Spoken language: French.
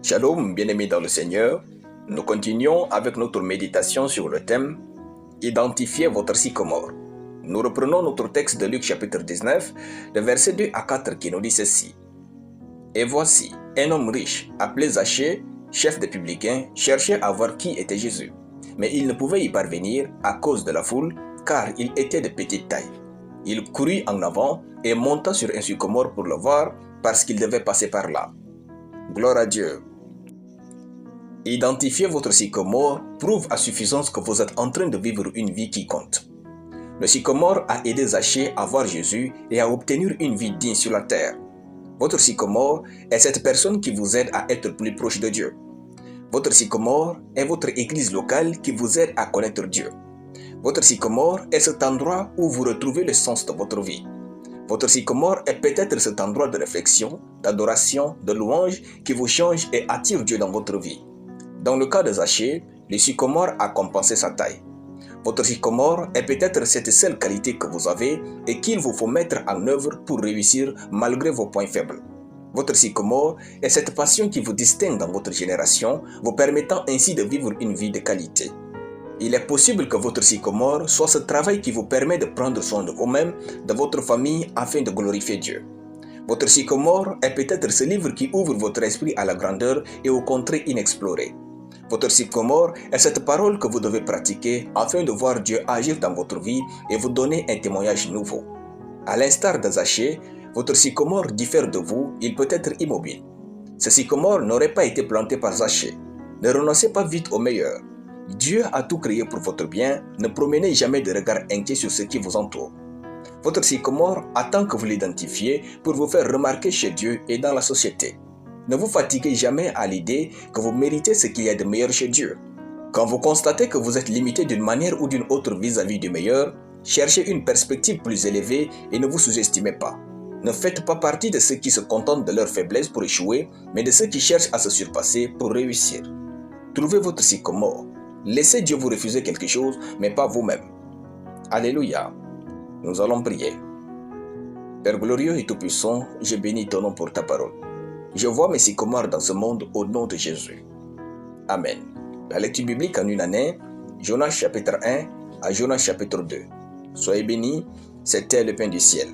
Shalom, bien-aimés dans le Seigneur. Nous continuons avec notre méditation sur le thème « Identifiez votre sycomore ». Nous reprenons notre texte de Luc chapitre 19, de versets 2 à 4 qui nous dit ceci. « Et voici, un homme riche, appelé Zachée, chef des publicains, cherchait à voir qui était Jésus. Mais il ne pouvait y parvenir à cause de la foule, car il était de petite taille. Il courut en avant et monta sur un sycomore pour le voir, parce qu'il devait passer par là. Gloire à Dieu. Identifier votre sycomore prouve à suffisance que vous êtes en train de vivre une vie qui compte. Le sycomore a aidé Zachée à voir Jésus et à obtenir une vie digne sur la terre. Votre sycomore est cette personne qui vous aide à être plus proche de Dieu. Votre sycomore est votre église locale qui vous aide à connaître Dieu. Votre sycomore est cet endroit où vous retrouvez le sens de votre vie. Votre sycomore est peut-être cet endroit de réflexion, d'adoration, de louange qui vous change et attire Dieu dans votre vie. Dans le cas de Zachée, le sycomore a compensé sa taille. Votre sycomore est peut-être cette seule qualité que vous avez et qu'il vous faut mettre en œuvre pour réussir malgré vos points faibles. Votre sycomore est cette passion qui vous distingue dans votre génération, vous permettant ainsi de vivre une vie de qualité. Il est possible que votre sycomore soit ce travail qui vous permet de prendre soin de vous-même, de votre famille, afin de glorifier Dieu. Votre sycomore est peut-être ce livre qui ouvre votre esprit à la grandeur et aux contrées inexplorées. Votre sycomore est cette parole que vous devez pratiquer afin de voir Dieu agir dans votre vie et vous donner un témoignage nouveau. À l'instar de Zachée, votre sycomore diffère de vous, il peut être immobile. Ce sycomore n'aurait pas été planté par Zachée. Ne renoncez pas vite au meilleur. Dieu a tout créé pour votre bien, ne promenez jamais de regard inquiet sur ce qui vous entoure. Votre sycomore attend que vous l'identifiez pour vous faire remarquer chez Dieu et dans la société. Ne vous fatiguez jamais à l'idée que vous méritez ce qu'il y a de meilleur chez Dieu. Quand vous constatez que vous êtes limité d'une manière ou d'une autre vis-à-vis du meilleur, cherchez une perspective plus élevée et ne vous sous-estimez pas. Ne faites pas partie de ceux qui se contentent de leur faiblesse pour échouer, mais de ceux qui cherchent à se surpasser pour réussir. Trouvez votre sycomore. Laissez Dieu vous refuser quelque chose, mais pas vous-même. Alléluia. Nous allons prier. Père glorieux et tout-puissant, je bénis ton nom pour ta parole. Je vois mes sycomores dans ce monde au nom de Jésus. Amen. La lecture biblique en une année, Jonas chapitre 1 à Jonas chapitre 2. Soyez bénis, c'était le pain du ciel.